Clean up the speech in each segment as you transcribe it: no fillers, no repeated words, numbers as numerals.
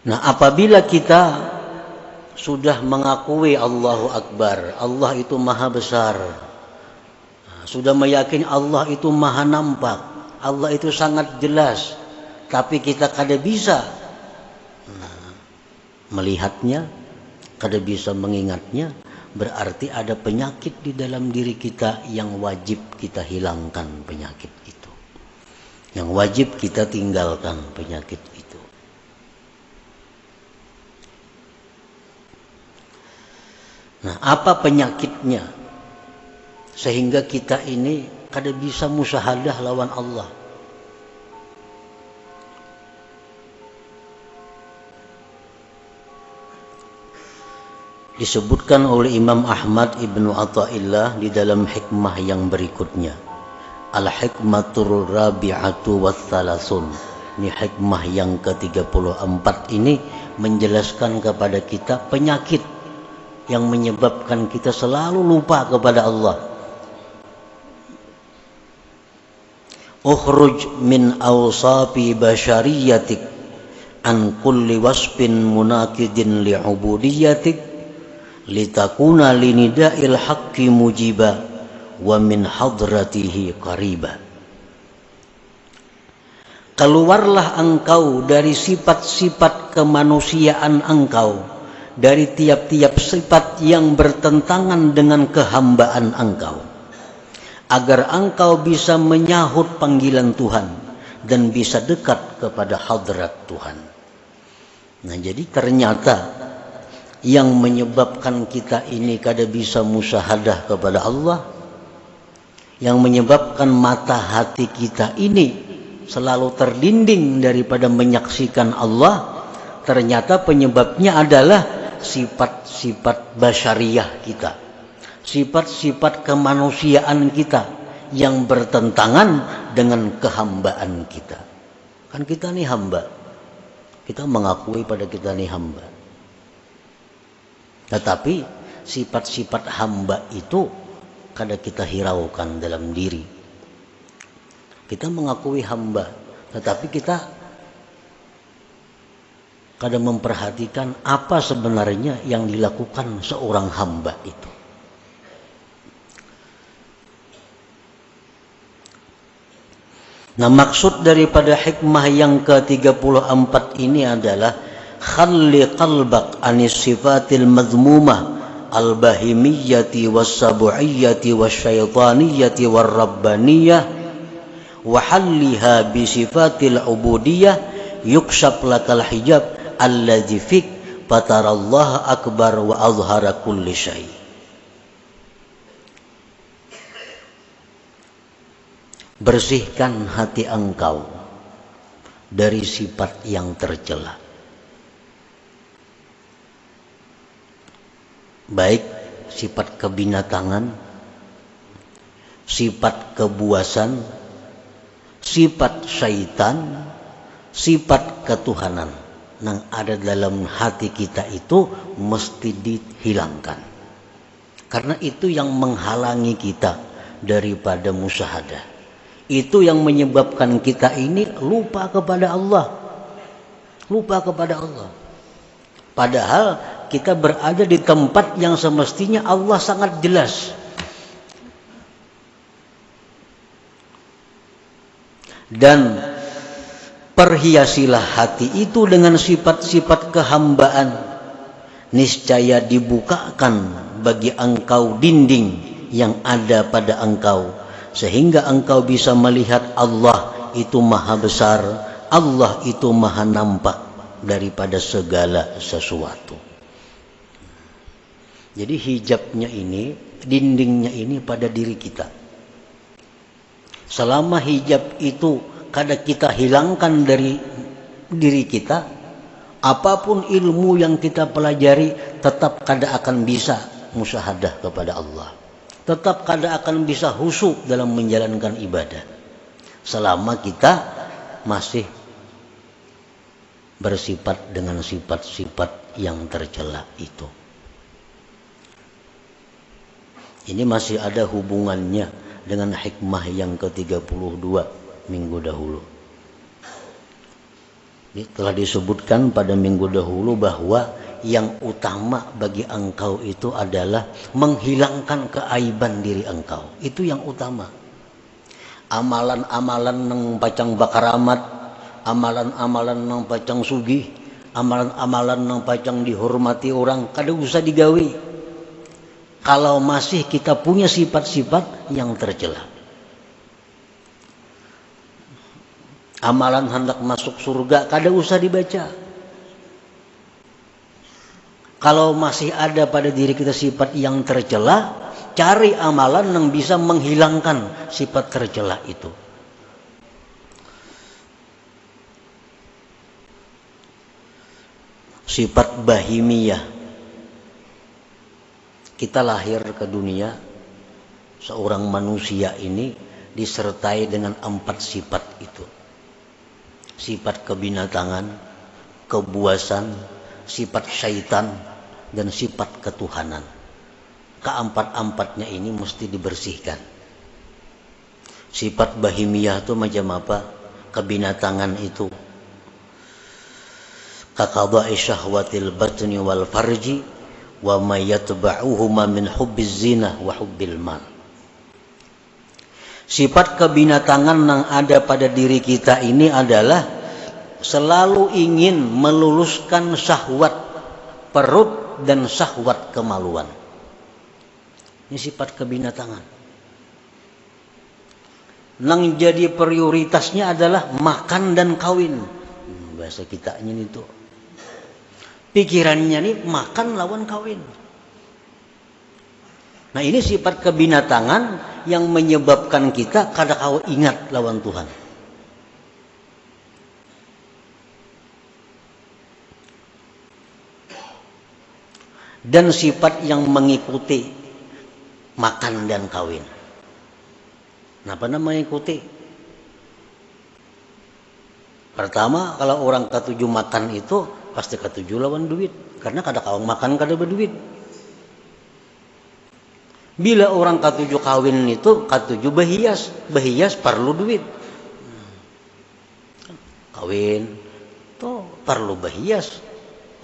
Nah, apabila kita sudah mengakui Allahu Akbar, Allah itu maha besar, sudah meyakini Allah itu maha nampak, Allah itu sangat jelas, tapi kita kada bisa melihatnya, kada bisa mengingatnya, berarti ada penyakit di dalam diri kita yang wajib kita hilangkan penyakit itu, yang wajib kita tinggalkan penyakit itu. Nah, apa penyakitnya sehingga kita ini kada bisa musyahadah lawan Allah? Disebutkan oleh Imam Ahmad Ibnu Athaillah di dalam hikmah yang berikutnya, Al-Hikmatur Rabi'atu Wathalasun. Ini hikmah yang ke-34 ini menjelaskan kepada kita penyakit yang menyebabkan kita selalu lupa kepada Allah. Ukhruj min awsafi basyariyatik an kulli wasfin munakidin li'ubudiyatik litakuna linida'il haqqi mujiba wa min hadratihi qariba. Keluarlah engkau dari sifat-sifat kemanusiaan engkau, dari tiap-tiap sifat yang bertentangan dengan kehambaan engkau, agar engkau bisa menyahut panggilan Tuhan dan bisa dekat kepada hadrat Tuhan. Nah, jadi ternyata yang menyebabkan kita ini kada bisa musyahadah kepada Allah, yang menyebabkan mata hati kita ini selalu terlinding daripada menyaksikan Allah, ternyata penyebabnya adalah sifat-sifat basyariah kita, sifat-sifat kemanusiaan kita yang bertentangan dengan kehambaan kita. Kan kita ini hamba, kita mengakui pada kita ini hamba, tetapi sifat-sifat hamba itu kada kita hiraukan dalam diri. Kita mengakui hamba, tetapi kita kada memperhatikan apa sebenarnya yang dilakukan seorang hamba itu. Nah, maksud daripada hikmah yang ke-34 ini adalah khalli qalbak anis sifatil madhmumah al-bahimiyyati was-sabu'iyyati wasyaitaniyati war-rabbaniyah wa halliha bi sifatil ubudiyah yukshaf lakal hijab alladzi fik fatarallaha akbar wa azhara kulli syai. Bersihkan hati engkau dari sifat yang tercela, baik sifat kebinatangan, sifat kebuasan, sifat syaitan, sifat ketuhanan yang ada dalam hati kita itu mesti dihilangkan, karena itu yang menghalangi kita daripada musyahadah. Itu yang menyebabkan kita ini lupa kepada Allah, lupa kepada Allah, padahal kita berada di tempat yang semestinya Allah sangat jelas. Dan perhiasilah hati itu dengan sifat-sifat kehambaan, niscaya dibukakan bagi engkau dinding yang ada pada engkau, sehingga engkau bisa melihat Allah itu maha besar, Allah itu maha nampak daripada segala sesuatu. Jadi hijabnya ini, dindingnya ini pada diri kita. Selama hijab itu kada kita hilangkan dari diri kita, apapun ilmu yang kita pelajari tetap kada akan bisa musyahadah kepada Allah, tetap kada akan bisa khusyuk dalam menjalankan ibadah selama kita masih bersifat dengan sifat-sifat yang tercela itu. Ini masih ada hubungannya dengan hikmah yang ke-32 minggu dahulu. Telah disebutkan pada minggu dahulu bahwa yang utama bagi engkau itu adalah menghilangkan keaiban diri engkau. Itu yang utama. Amalan-amalan nang pacang bakaramat, amalan-amalan nang pacang sugih, amalan-amalan nang pacang dihormati orang, kada usah digawi kalau masih kita punya sifat-sifat yang tercela. Amalan hendak masuk surga kada usah dibaca. Kalau masih ada pada diri kita sifat yang tercela, cari amalan yang bisa menghilangkan sifat tercela itu. Sifat bahimiyah. Kita lahir ke dunia, seorang manusia ini disertai dengan 4 sifat itu. Sifat kebinatangan, kebuasan, sifat syaitan, dan sifat ketuhanan. Keempat-empatnya ini mesti dibersihkan. Sifat bahimiyah itu macam apa? Kebinatangan itu kaqada'i syahwatil batni wal farji wa ma yatba'uhuma min hubbiz zina wa hubbil mal. Sifat kebinatangan yang ada pada diri kita ini adalah selalu ingin meluluskan syahwat perut dan syahwat kemaluan. Ini sifat kebinatangan. Yang jadi prioritasnya adalah makan dan kawin. Bahasa kita ini itu. Pikirannya nih makan lawan kawin. Nah ini sifat kebinatangan yang menyebabkan kita kada kau ingat lawan Tuhan. Dan sifat yang mengikuti makan dan kawin. Kenapa namanya mengikuti? Pertama, kalau orang ketujuh makan itu pasti ketujuh lawan duit, karena kada kau makan kada berduit. Bila orang ketujuh kawin itu ketujuh berhias, berhias perlu duit. Kawin tuh perlu berhias,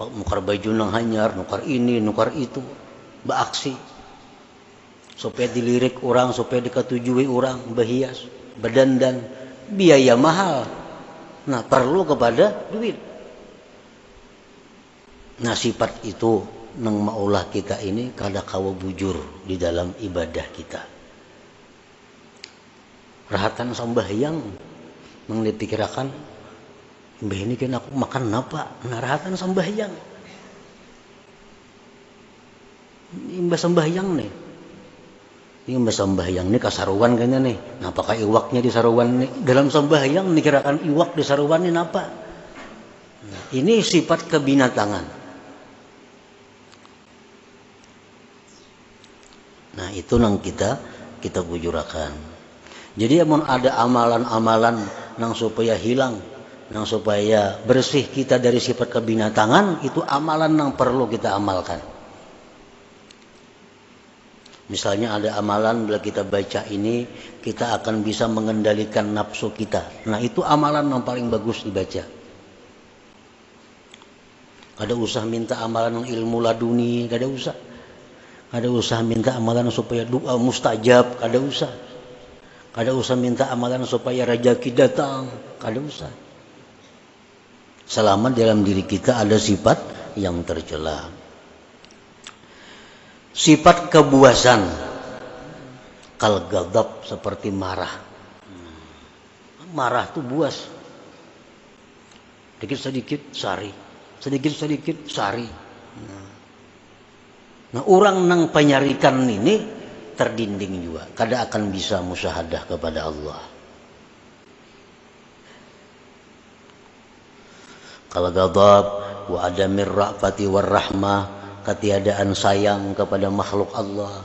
nukar baju nang hanyar, nukar ini, nukar itu, beraksi supaya dilirik orang, supaya diketujui orang, berhias, berdandan, biaya mahal. Nah perlu kepada duit. Nah sifat itu nang maulah kita ini kada kawa bujur di dalam ibadah kita. Rahatan sambahyang nang dipikirkan, mbah ini kan aku makan apa? Nah rahatan sambahyang. Mbah sambahyang nih. Ini mbah sambahyang nih kasaruan kayaknya nih. Napa ka iwaknya di saruan nih? Dalam sambahyang dikirakan iwak di saruan nih napa? Nah, ini sifat kebinatangan. Nah itu nang kita bujurakan. Jadi amun ada amalan-amalan nang supaya hilang, nang supaya bersih kita dari sifat kebinatangan, itu amalan nang perlu kita amalkan. Misalnya ada amalan bila kita baca ini, kita akan bisa mengendalikan nafsu kita. Nah itu amalan yang paling bagus dibaca. Kada usah minta amalan yang ilmu laduni, kada usah. Kada usah minta amalan supaya doa mustajab, kada usah. Kada usah minta amalan supaya rezeki datang, kada usah. Selama dalam diri kita ada sifat yang tercela. Sifat kebuasan, kal ghadab seperti marah. Marah itu buas. Sedikit-sedikit sari, sedikit-sedikit sari. Nah orang nang penyarikan ini terdinding juga, kada akan bisa musyahadah kepada Allah. Kal ghadab wa adamir ra'fati war rahmah, ketiadaan sayang kepada makhluk Allah.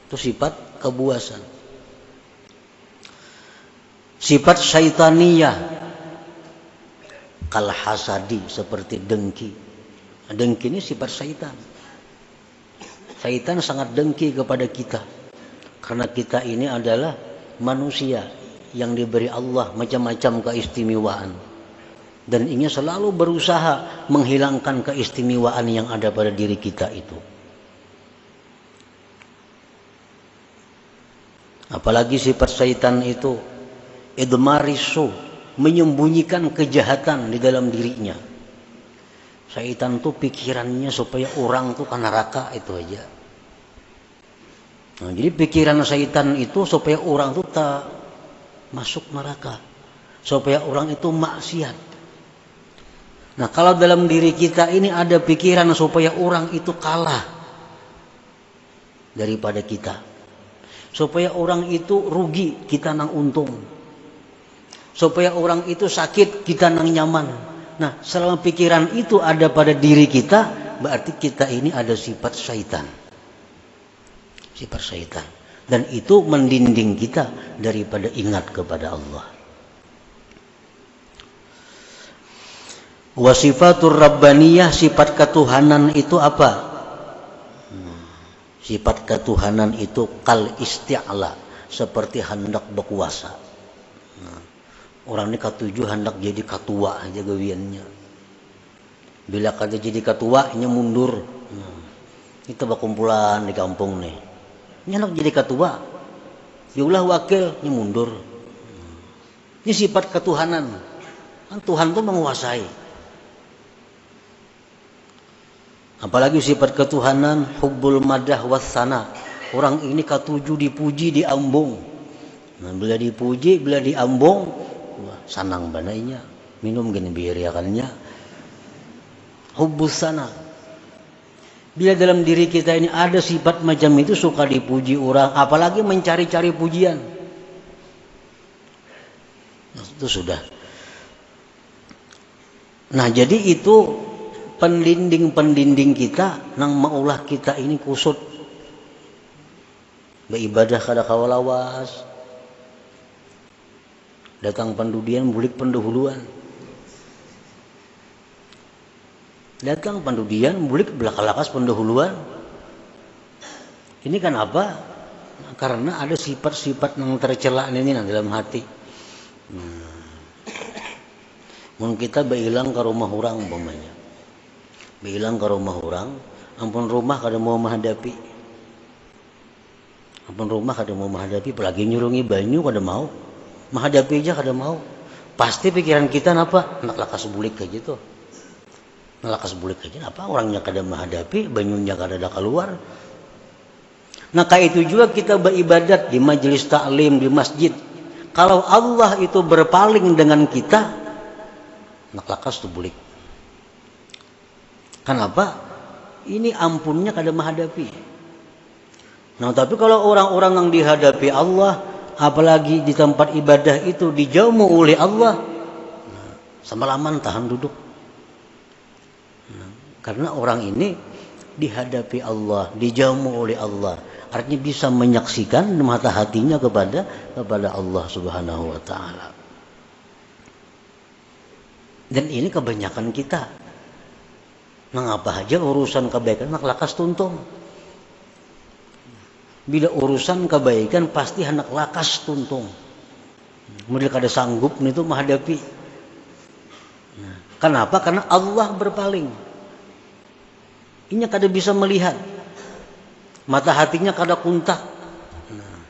Itu sifat kebuasan. Sifat syaitaniyah, kal hasadi seperti dengki. Dengki ini sifat syaitan. Syaitan sangat dengki kepada kita. Karena kita ini adalah manusia yang diberi Allah macam-macam keistimewaan. Dan ingin selalu berusaha menghilangkan keistimewaan yang ada pada diri kita itu. Apalagi sifat syaitan itu idmarisu, menyembunyikan kejahatan di dalam dirinya. Syaitan tuh pikirannya supaya orang tuh ke neraka itu aja. Nah, jadi pikiran syaitan itu supaya orang tuh tak masuk neraka, supaya orang itu maksiat. Nah, kalau dalam diri kita ini ada pikiran supaya orang itu kalah daripada kita, supaya orang itu rugi, kita nang untung, supaya orang itu sakit, kita nang nyaman. Nah, selama pikiran itu ada pada diri kita, berarti kita ini ada sifat syaitan. Sifat syaitan. Dan itu mendinding kita daripada ingat kepada Allah. Wa sifatur rabbaniyah, sifat ketuhanan itu apa? Sifat ketuhanan itu kal isti'la, seperti hendak berkuasa. Orang ini katuju hendak jadi ketua aja gawiannya. Bila kata jadi ketua, nya mundur. Kita berkumpulan di kampung nih. Nya hendak jadi ketua, diulah wakil, nya mundur. Ini sifat ketuhanan. Tuhan itu menguasai. Apalagi sifat ketuhanan hubbul madah wassana. Orang ini katuju dipuji, diambung. Nah, bila dipuji, bila diambung, wah, sanang banainya. Minum gini biriakannya. Hubbus sana. Bila dalam diri kita ini ada sifat macam itu, suka dipuji orang, apalagi mencari-cari pujian. Nah, itu sudah. Nah, jadi itu pendinding kita nang maulah kita ini kusut beribadah kada kawalawas, datang pendudian bulik pendahuluan, datang pendudian bulik belakalakas pendahuluan. Ini kan apa? Karena ada sifat-sifat yang tercela ini dalam hati. Mun kita beilang ke rumah orang umpamanya, bilang ke rumah orang, ampun rumah kada mau menghadapi, ampun rumah kada mau menghadapi, apalagi nyurungi banyu kada mau, menghadapi aja kada mau. Pasti pikiran kita apa? Nak lakas bulik aja tuh, nak lakas bulik aja. Apa orangnya kada menghadapi, banyunya kada ada keluar. Nah, kayak itu juga kita beribadat di majelis taklim di masjid. Kalau Allah itu berpaling dengan kita, nak lakas tuh bulik. Kenapa? Ini ampunnya kada menghadapi. Nah, tapi kalau orang-orang yang dihadapi Allah, apalagi di tempat ibadah itu dijauh oleh Allah, nah, semalaman tahan duduk. Nah, karena orang ini dihadapi Allah, dijauh oleh Allah, artinya bisa menyaksikan mata hatinya kepada Allah Subhanahu wa taala. Dan ini kebanyakan kita. Nah, apa aja urusan kebaikan nak lakas tuntung. Bila urusan kebaikan pasti hendak lakas tuntung. Kemudian kada sanggup itu menghadapi. Nah, kenapa? Karena Allah berpaling. Ini kada bisa melihat. Mata hatinya kada kuntak. Nah,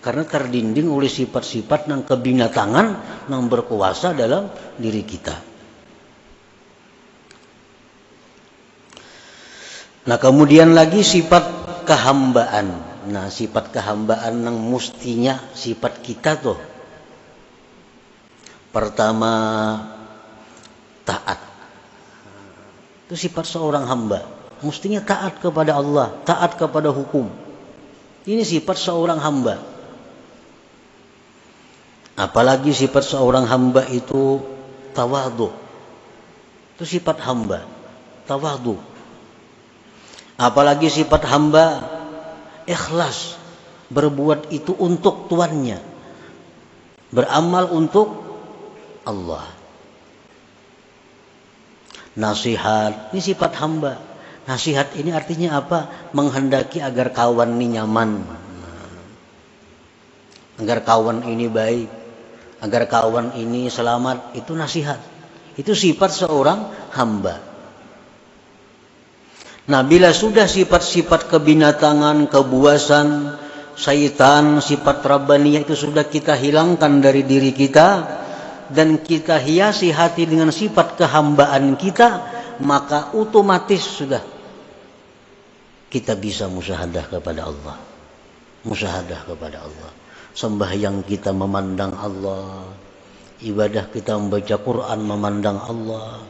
karena terdinding oleh sifat-sifat yang kebinatangan yang berkuasa dalam diri kita. Nah, kemudian lagi sifat kehambaan. Nah, sifat kehambaan yang mustinya sifat kita tuh. Pertama, taat. Itu sifat seorang hamba. Mustinya taat kepada Allah, taat kepada hukum. Ini sifat seorang hamba. Apalagi sifat seorang hamba itu tawadhu. Itu sifat hamba, tawadhu. Apalagi sifat hamba ikhlas, berbuat itu untuk tuannya, beramal untuk Allah. Nasihat, ini sifat hamba. Nasihat ini artinya apa? Menghendaki agar kawan ini nyaman, agar kawan ini baik, agar kawan ini selamat, itu nasihat. Itu sifat seorang hamba. Nah, bila sudah sifat-sifat kebinatangan, kebuasan, syaitan, sifat rabbaniyah itu sudah kita hilangkan dari diri kita, dan kita hiasi hati dengan sifat kehambaan kita, maka otomatis sudah kita bisa musyahadah kepada Allah. Musyahadah kepada Allah. Sembahyang kita memandang Allah, ibadah kita membaca Quran memandang Allah,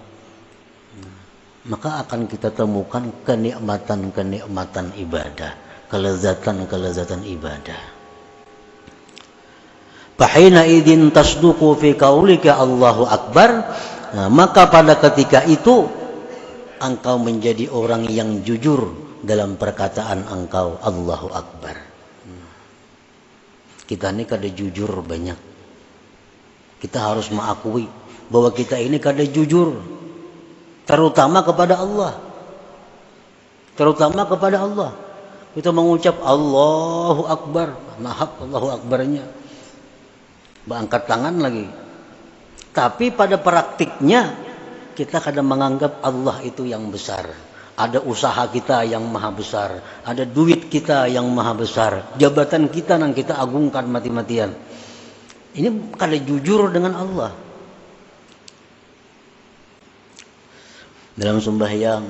maka akan kita temukan kenikmatan-kenikmatan ibadah, kelezatan-kelezatan ibadah. Fahina idin tasduqu fi qaulika Allahu Akbar. Nah, maka pada ketika itu engkau menjadi orang yang jujur dalam perkataan engkau Allahu Akbar. Kita ini kada jujur banyak. Kita harus mengakui bahwa kita ini kada jujur, terutama kepada Allah. Terutama kepada Allah. Kita mengucap Allahu Akbar, nahap Allahu Akbarnya, angkat tangan lagi. Tapi pada praktiknya kita kadang menganggap Allah itu yang besar. Ada usaha kita yang maha besar, ada duit kita yang maha besar, jabatan kita yang kita agungkan mati-matian. Ini kada jujur dengan Allah. Dalam sembahyang,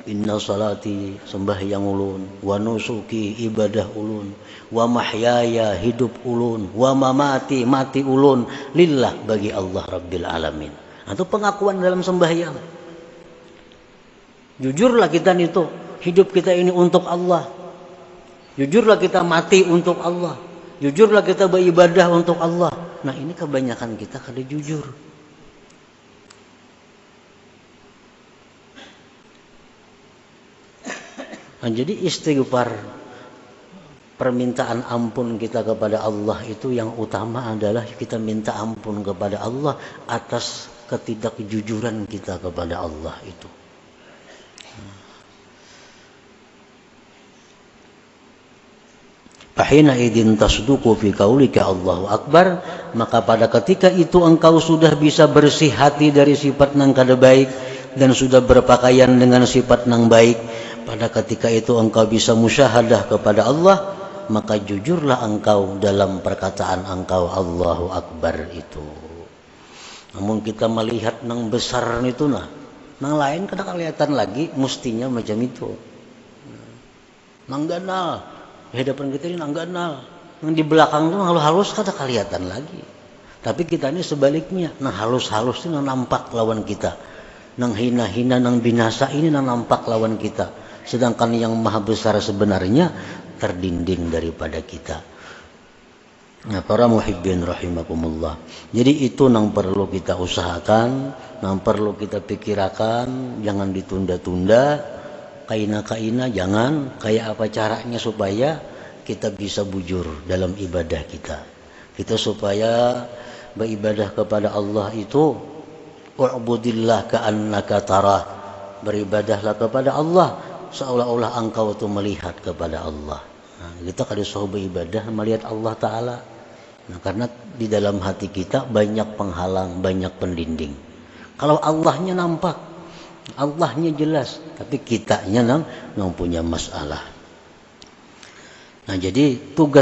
inna salati, sembahyang ulun, wa nusuki, ibadah ulun, wa mahyaya, hidup ulun, wa mamati, mati ulun, lillah, bagi Allah Rabbil Alamin. Itu pengakuan dalam sembahyang. Jujurlah kita itu, hidup kita ini untuk Allah. Jujurlah kita mati untuk Allah. Jujurlah kita beribadah untuk Allah. Nah, ini kebanyakan kita kada jujur. Nah, jadi istighfar, permintaan ampun kita kepada Allah itu yang utama adalah kita minta ampun kepada Allah atas ketidakjujuran kita kepada Allah itu. Fahina idin tasduqu fi qaulika Allahu Akbar. Maka pada ketika itu engkau sudah bisa bersih hati dari sifat nang kada baik dan sudah berpakaian dengan sifat nang baik. Pada ketika itu engkau bisa musyahadah kepada Allah, maka jujurlah engkau dalam perkataan engkau Allahu Akbar itu. Namun kita melihat nang besar itu nang lain kada kelihatan lagi, mestinya macam itu. Nang ganal hadapan kita ini nang ganal, nang di belakang itu halus-halus kada kelihatan lagi. Tapi kita ini sebaliknya, nang halus-halus itu nang nampak lawan kita, nang hina-hina, nang binasa ini nang nampak lawan kita. Sedangkan yang maha besar sebenarnya terdinding daripada kita. Nah, para muhibbin rahimakumullah. Jadi itu nang perlu kita usahakan, nang perlu kita pikirkan, jangan ditunda-tunda. Kaina-kaina jangan, kayak apa caranya supaya kita bisa bujur dalam ibadah kita. Kita supaya beribadah kepada Allah itu u'budillah ka'annaka tarah. Beribadahlah kepada Allah seolah-olah engkau itu melihat kepada Allah. Nah, kita kada suruh beribadah melihat Allah Ta'ala. Nah, karena di dalam hati kita banyak penghalang, banyak pendinding. Kalau Allahnya nampak, Allahnya jelas, tapi kitanya nang punya masalah. Nah, jadi tugas